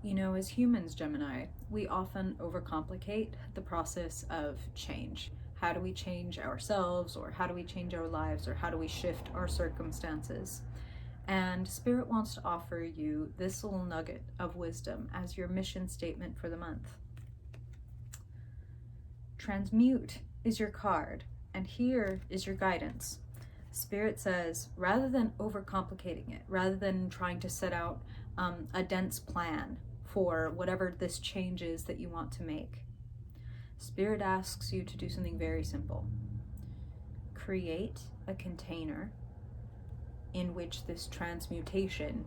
You know, as humans, Gemini, we often overcomplicate the process of change. How do we change ourselves, or how do we change our lives, or how do we shift our circumstances? And Spirit wants to offer you this little nugget of wisdom as your mission statement for the month. Transmute is your card, and here is your guidance. Spirit says, rather than overcomplicating it, rather than trying to set out a dense plan for whatever this change is that you want to make, Spirit asks you to do something very simple. Create a container in which this transmutation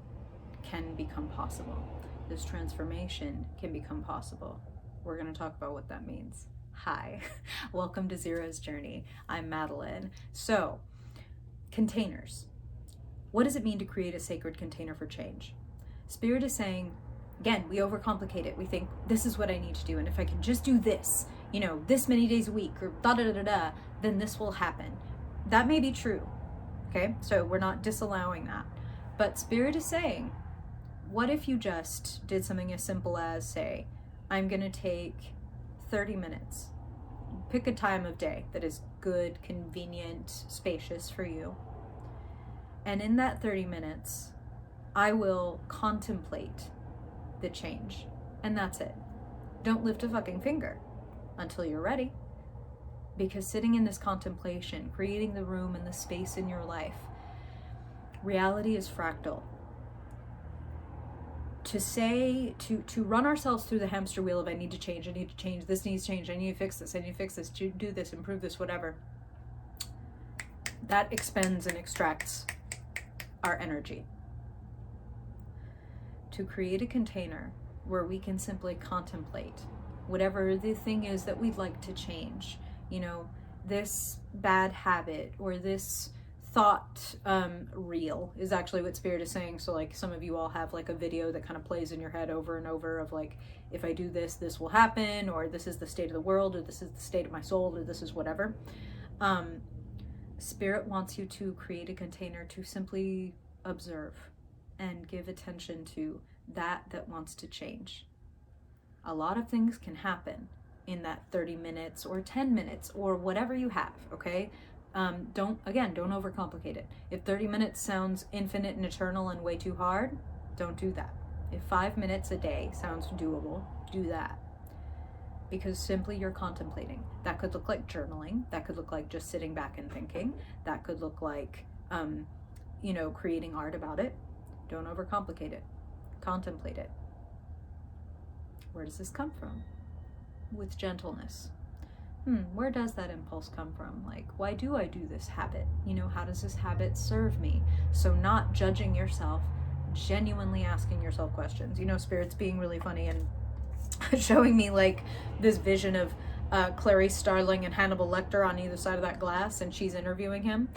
can become possible. This transformation can become possible. We're going to talk about what that means. Hi, welcome to Zero's Journey. I'm Madeline. So, containers. What does it mean to create a sacred container for change? Spirit is saying, again, we overcomplicate it. We think, this is what I need to do, and if I can just do this, you know, this many days a week, or da-da-da-da-da, then this will happen. That may be true, okay? So we're not disallowing that. But Spirit is saying, what if you just did something as simple as, say, I'm gonna take 30 minutes. Pick a time of day that is good, convenient, spacious for you. And in that 30 minutes, I will contemplate the change. And that's it. Don't lift a fucking finger until you're ready. Because sitting in this contemplation, creating the room and the space in your life, reality is fractal. To say, to run ourselves through the hamster wheel of I need to change, this needs to change, I need to fix this, do this, improve this, whatever. That expends and extracts our energy. To create a container where we can simply contemplate whatever the thing is that we'd like to change. You know, this bad habit or this thought reel is actually what Spirit is saying. So like some of you all have like a video that kind of plays in your head over and over of like, if I do this, this will happen, or this is the state of the world, or this is the state of my soul, or this is whatever. Spirit wants you to create a container to simply observe and give attention to that wants to change. A lot of things can happen in that 30 minutes or 10 minutes or whatever you have, okay? Don't overcomplicate it. If 30 minutes sounds infinite and eternal and way too hard, don't do that. If 5 minutes a day sounds doable, do that. Because simply you're contemplating. That could look like journaling. That could look like just sitting back and thinking. That could look like, creating art about it. Don't overcomplicate it. Contemplate it. Where does this come from? With gentleness. Where does that impulse come from? Like, why do I do this habit? You know, how does this habit serve me? So not judging yourself, genuinely asking yourself questions. You know, Spirit's being really funny and showing me like this vision of Clarice Starling and Hannibal Lecter on either side of that glass, and she's interviewing him.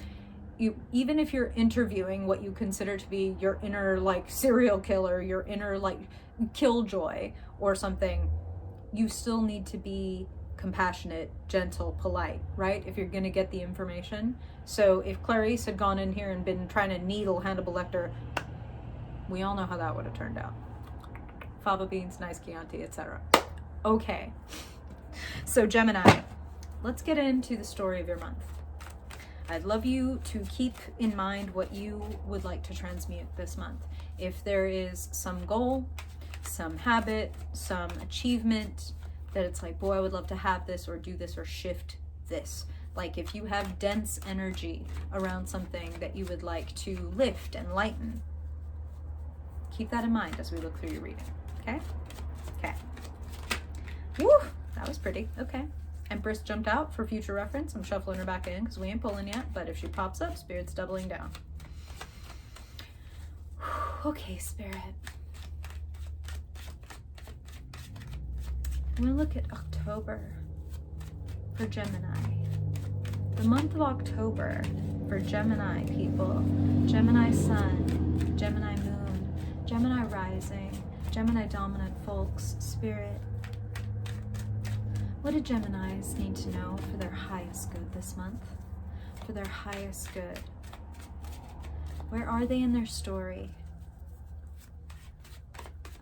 Even if you're interviewing what you consider to be your inner like serial killer, your inner like killjoy or something, you still need to be compassionate, gentle, polite, right? If you're going to get the information. So if Clarice had gone in here and been trying to needle Hannibal Lecter, we all know how that would have turned out. Fava beans, nice Chianti, etc. Okay. So Gemini, let's get into the story of your month. I'd love you to keep in mind what you would like to transmute this month. If there is some goal, some habit, some achievement, that it's like, boy, I would love to have this or do this or shift this. Like if you have dense energy around something that you would like to lift and lighten, keep that in mind as we look through your reading, okay? Okay. Woo, that was pretty, okay. Empress jumped out for future reference. I'm shuffling her back in because we ain't pulling yet, but if she pops up, Spirit's doubling down. Okay, Spirit. I'm going to look at October for Gemini. The month of October for Gemini people. Gemini Sun, Gemini Moon, Gemini Rising, Gemini Dominant folks, Spirit. What do Geminis need to know for their highest good this month? For their highest good. Where are they in their story?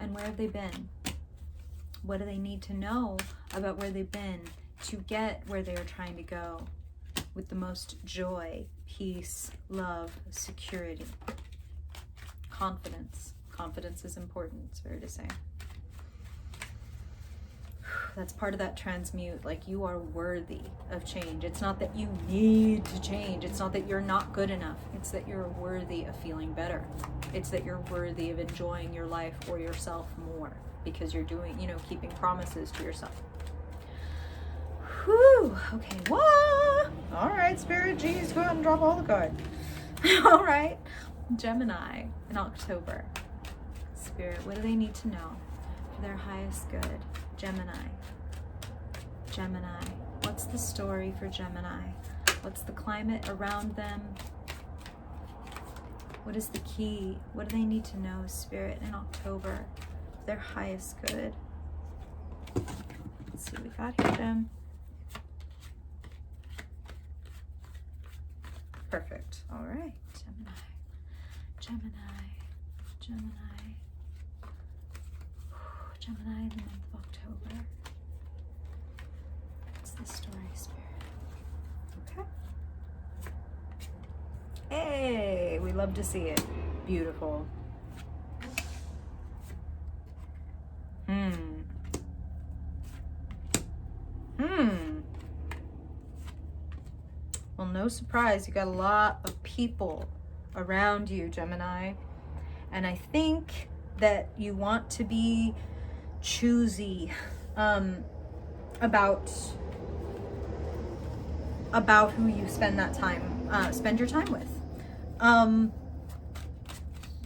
And where have they been? What do they need to know about where they've been to get where they are trying to go with the most joy, peace, love, security, confidence? Confidence is important, it's fair to say. That's part of that transmute. Like, you are worthy of change. It's not that you need to change. It's not that you're not good enough. It's that you're worthy of feeling better. It's that you're worthy of enjoying your life or yourself more because you're doing, keeping promises to yourself. Whew. Okay. Whoa. All right, Spirit. Geez, go ahead and drop all the cards. All right. Gemini in October. Spirit, what do they need to know for their highest good? Gemini. Gemini. What's the story for Gemini? What's the climate around them? What is the key? What do they need to know, Spirit, in October? Their highest good. Let's see what we got here, Gem. Perfect. All right. Gemini. Gemini. Gemini. Gemini in the month of October. What's the story, Spirit? Okay. Hey, we love to see it. Beautiful. Well, no surprise, you got a lot of people around you, Gemini. And I think that you want to be choosy about who you spend your time with.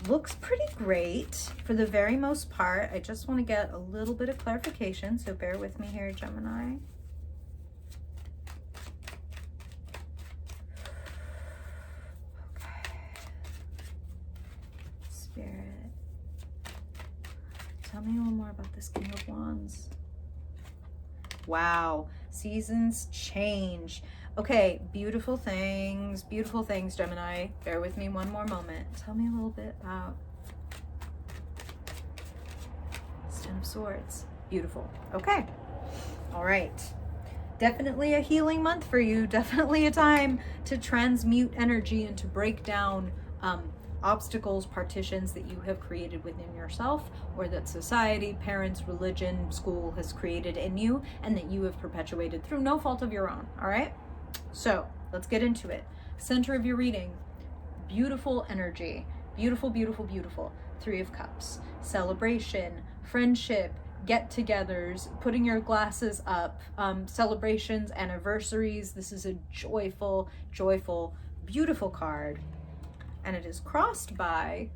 Looks pretty great for the very most part. I just want to get a little bit of clarification, so bear with me here, Gemini. Okay. Spirit, tell me a little more about this King of Wands. Wow, seasons change. Okay, beautiful things, Gemini. Bear with me one more moment. Tell me a little bit about this Ten of Swords. Beautiful. Okay. All right. Definitely a healing month for you. Definitely a time to transmute energy and to break down obstacles, partitions that you have created within yourself, or that society, parents, religion, school has created in you, and that you have perpetuated through no fault of your own. All right? So let's get into it. Center of your reading, beautiful energy. Beautiful, beautiful, beautiful. Three of Cups. Celebration, friendship, get-togethers, putting your glasses up, celebrations, anniversaries. This is a joyful, joyful, beautiful card. And it is crossed by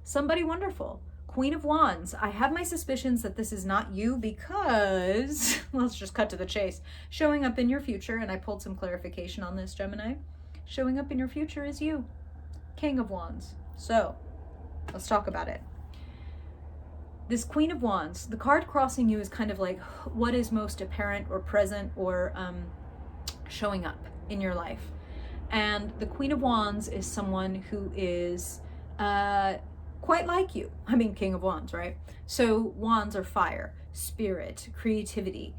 somebody wonderful. Queen of Wands. I have my suspicions that this is not you because, let's just cut to the chase. Showing up in your future, and I pulled some clarification on this, Gemini. Showing up in your future is you. King of Wands. So, let's talk about it. This Queen of Wands, the card crossing you is kind of like what is most apparent or present or showing up in your life. And the Queen of Wands is someone who is quite like you. I mean, King of Wands, right? So wands are fire, spirit, creativity,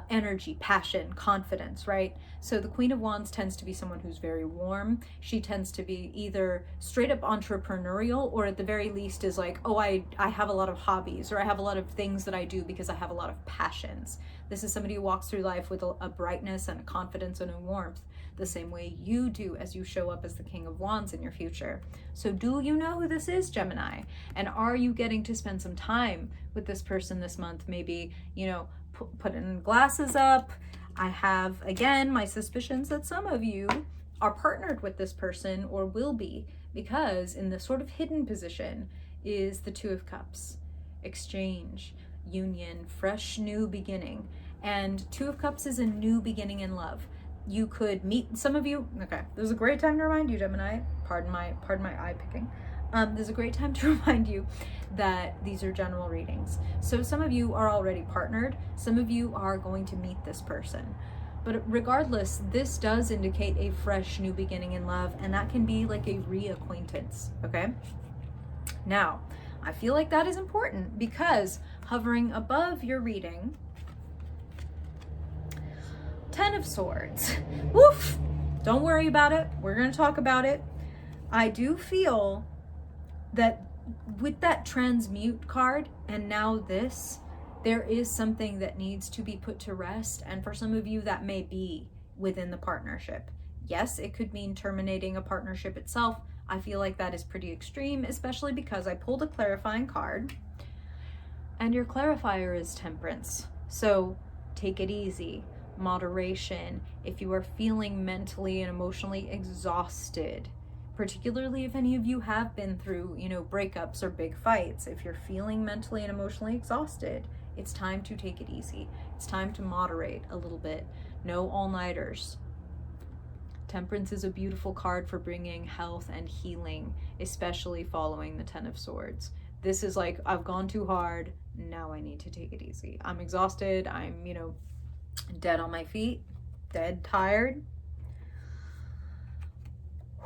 energy, passion, confidence, right? So the Queen of Wands tends to be someone who's very warm. She tends to be either straight up entrepreneurial, or at the very least is like, oh, I have a lot of hobbies, or I have a lot of things that I do because I have a lot of passions. This is somebody who walks through life with a brightness and a confidence and a warmth, the same way you do as you show up as the King of Wands in your future. So do you know who this is, Gemini? And are you getting to spend some time with this person this month? Maybe, putting glasses up. I have, again, my suspicions that some of you are partnered with this person or will be, because in the sort of hidden position is the Two of Cups. Exchange, union, fresh new beginning. And Two of Cups is a new beginning in love. You could meet some of you. Okay, this is a great time to remind you, Gemini. Pardon my eye picking. This is a great time to remind you that these are general readings. So some of you are already partnered. Some of you are going to meet this person. But regardless, this does indicate a fresh new beginning in love, and that can be like a reacquaintance, okay? Now, I feel like that is important because hovering above your reading, 10 of Swords. Woof! Don't worry about it. We're going to talk about it. I do feel that with that transmute card and now this, there is something that needs to be put to rest. And for some of you, that may be within the partnership. Yes, it could mean terminating a partnership itself. I feel like that is pretty extreme, especially because I pulled a clarifying card and your clarifier is Temperance. So take it easy, moderation. If you are feeling mentally and emotionally exhausted, particularly if any of you have been through, breakups or big fights, if you're feeling mentally and emotionally exhausted, it's time to take it easy. It's time to moderate a little bit. No all-nighters. Temperance is a beautiful card for bringing health and healing, especially following the 10 of Swords. This is like, I've gone too hard, now I need to take it easy. I'm exhausted, I'm, dead on my feet, dead tired.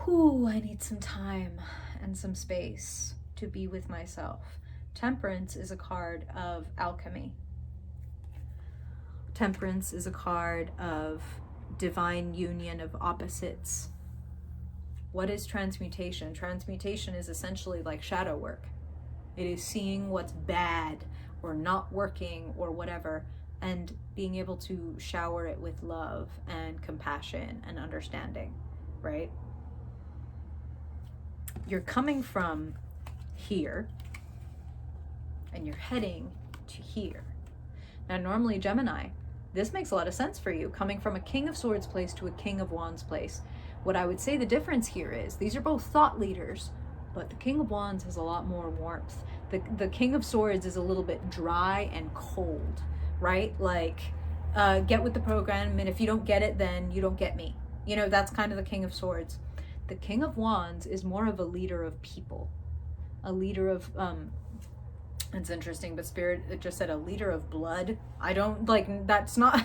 Whew, I need some time and some space to be with myself. Temperance is a card of alchemy. Temperance is a card of divine union of opposites. What is transmutation? Transmutation is essentially like shadow work. It is seeing what's bad or not working or whatever and being able to shower it with love and compassion and understanding, right? You're coming from here and you're heading to here. Now, normally Gemini, this makes a lot of sense for you, coming from a King of Swords place to a King of Wands place. What I would say the difference here is, these are both thought leaders, but the King of Wands has a lot more warmth. The King of Swords is a little bit dry and cold, right? Like, get with the program, and if you don't get it, then you don't get me. That's kind of the King of Swords. The King of Wands is more of a leader of people, a leader of, it's interesting, but Spirit, it just said a leader of blood. I don't, that's not,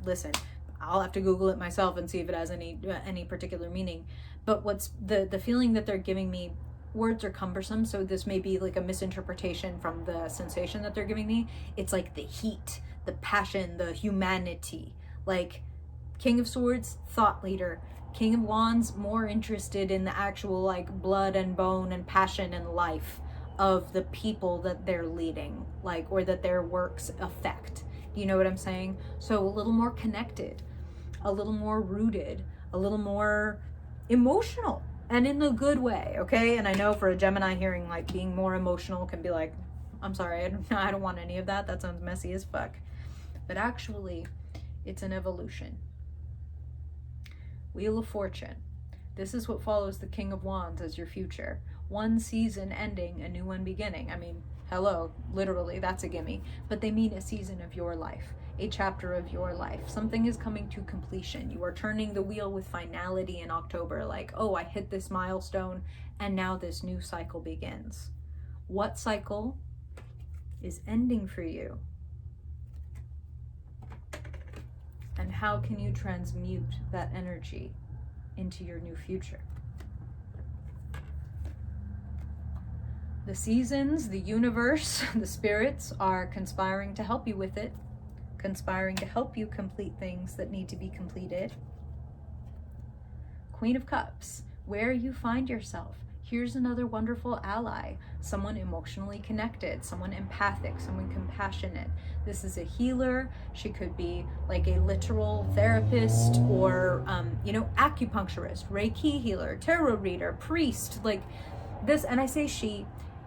listen, I'll have to Google it myself and see if it has any particular meaning. But what's the feeling that they're giving me, words are cumbersome, so this may be like a misinterpretation from the sensation that they're giving me. It's like the heat, the passion, the humanity. Like, King of Swords, thought leader. King of Wands, more interested in the actual like blood and bone and passion and life of the people that they're leading, or that their works affect. You know what I'm saying? So a little more connected, a little more rooted, a little more emotional, and in the good way, okay? And I know for a Gemini hearing, being more emotional can be like, I'm sorry, I don't want any of that. That sounds messy as fuck. But actually, it's an evolution. Wheel of Fortune. This is what follows the King of Wands as your future. One season ending, a new one beginning. I mean, hello, literally, that's a gimme. But they mean a season of your life, a chapter of your life. Something is coming to completion. You are turning the wheel with finality in October, oh, I hit this milestone, and now this new cycle begins. What cycle is ending for you? And how can you transmute that energy into your new future? The seasons, the universe, the spirits are conspiring to help you with it, conspiring to help you complete things that need to be completed. Queen of Cups, where you find yourself. Here's another wonderful ally, someone emotionally connected, someone empathic, someone compassionate. This is a healer. She could be like a literal therapist or, acupuncturist, Reiki healer, tarot reader, priest, this. And I say she,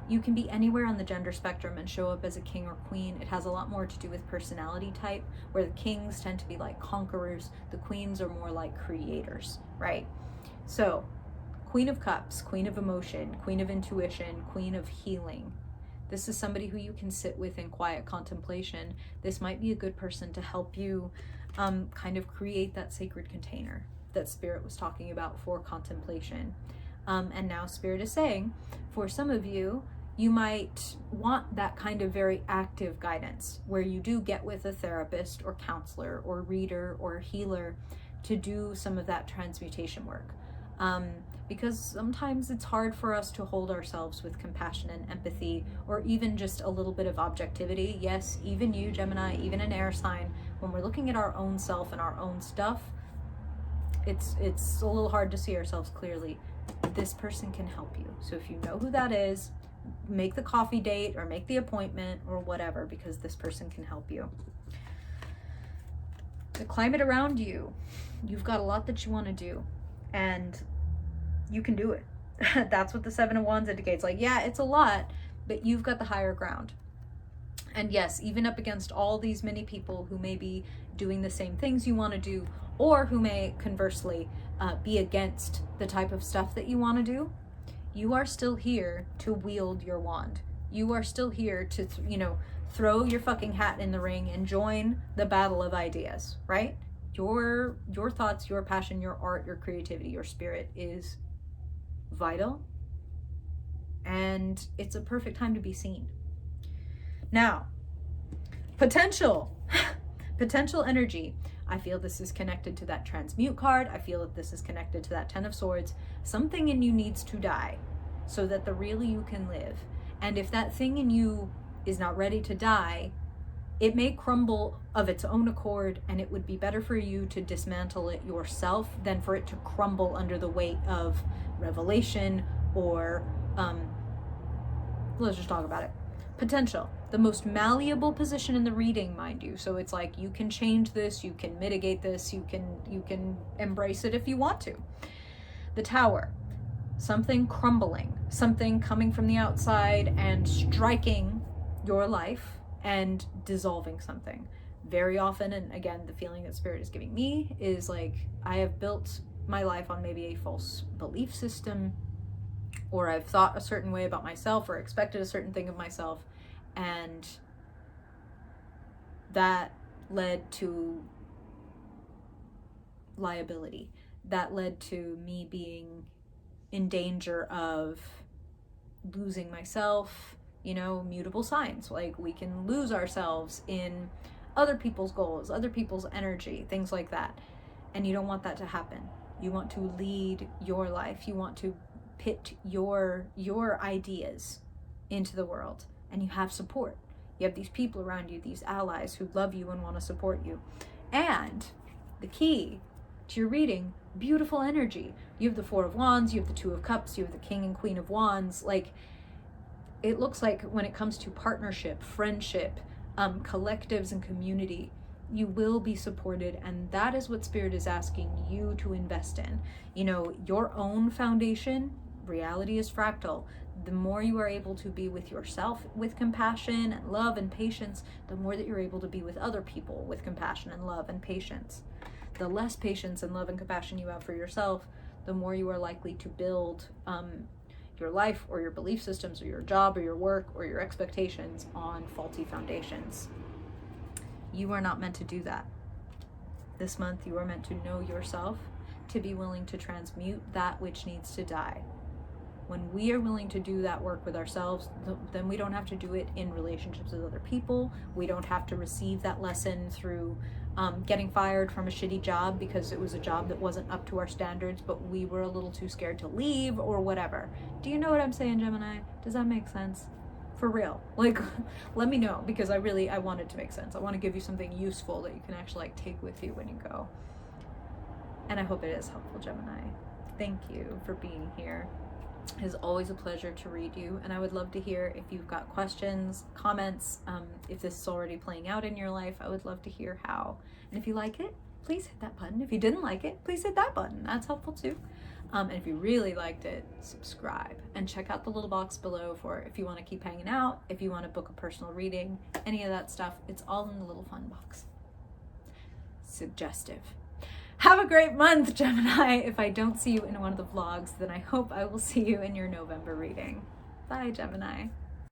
you can be anywhere on the gender spectrum and show up as a king or queen. It has a lot more to do with personality type, where the kings tend to be like conquerors. The queens are more like creators, right? So, Queen of Cups, Queen of Emotion, Queen of Intuition, Queen of Healing. This is somebody who you can sit with in quiet contemplation. This might be a good person to help you kind of create that sacred container that Spirit was talking about for contemplation. And now Spirit is saying, for some of you, you might want that kind of very active guidance where you do get with a therapist or counselor or reader or healer to do some of that transmutation work. because sometimes it's hard for us to hold ourselves with compassion and empathy, or even just a little bit of objectivity. Yes, even you, Gemini, even an air sign, when we're looking at our own self and our own stuff, it's a little hard to see ourselves clearly. This person can help you. So if you know who that is, make the coffee date or make the appointment or whatever, because this person can help you. The climate around you, you've got a lot that you want to do, and you can do it. That's what the Seven of Wands indicates. Like, yeah, it's a lot, but you've got the higher ground. And yes, even up against all these many people who may be doing the same things you want to do, or who may conversely be against the type of stuff that you want to do, you are still here to wield your wand. You are still here to, throw your fucking hat in the ring and join the battle of ideas, right? Your thoughts, your passion, your art, your creativity, your spirit is vital, and it's a perfect time to be seen. Now, potential energy. I feel this is connected to that transmute card. I feel that this is connected to that 10 of Swords. Something in you needs to die so that the real you can live. And if that thing in you is not ready to die, it may crumble of its own accord, and it would be better for you to dismantle it yourself than for it to crumble under the weight of revelation or, let's just talk about it. Potential, the most malleable position in the reading, mind you. So it's like, you can change this, you can mitigate this, you can embrace it if you want to. The Tower, something crumbling, something coming from the outside and striking your life and dissolving something. Very often, and again, the feeling that Spirit is giving me is like, I have built my life on maybe a false belief system, or I've thought a certain way about myself or expected a certain thing of myself, and that led to liability. That led to me being in danger of losing myself, mutable signs. Like, we can lose ourselves in other people's goals, other people's energy, things like that. And you don't want that to happen. You want to lead your life. You want to pit your ideas into the world, and you have support. You have these people around you, these allies who love you and want to support you. And the key to your reading, beautiful energy. You have the Four of Wands, you have the Two of Cups, you have the King and Queen of Wands. Like, it looks like when it comes to partnership, friendship, collectives and community, you will be supported, and that is what Spirit is asking you to invest in. Your own foundation. Reality is fractal. The more you are able to be with yourself with compassion and love and patience, the more that you're able to be with other people with compassion and love and patience. The less patience and love and compassion you have for yourself, the more you are likely to build your life or your belief systems or your job or your work or your expectations on faulty foundations. You are not meant to do that. This month, you are meant to know yourself, to be willing to transmute that which needs to die. When we are willing to do that work with ourselves, then we don't have to do it in relationships with other people. We don't have to receive that lesson through getting fired from a shitty job because it was a job that wasn't up to our standards, but we were a little too scared to leave or whatever. Do you know what I'm saying, Gemini? Does that make sense? For real. Like, let me know, because I want it to make sense. I want to give you something useful that you can actually take with you when you go. And I hope it is helpful, Gemini. Thank you for being here. It is always a pleasure to read you, and I would love to hear if you've got questions, comments, if this is already playing out in your life. I would love to hear how. And if you like it, please hit that button. If you didn't like it, please hit that button. That's helpful too. And if you really liked it, subscribe and check out the little box below for if you want to keep hanging out, if you want to book a personal reading, any of that stuff. It's all in the little fun box. Suggestive. Have a great month, Gemini. If I don't see you in one of the vlogs, then I hope I will see you in your November reading. Bye, Gemini.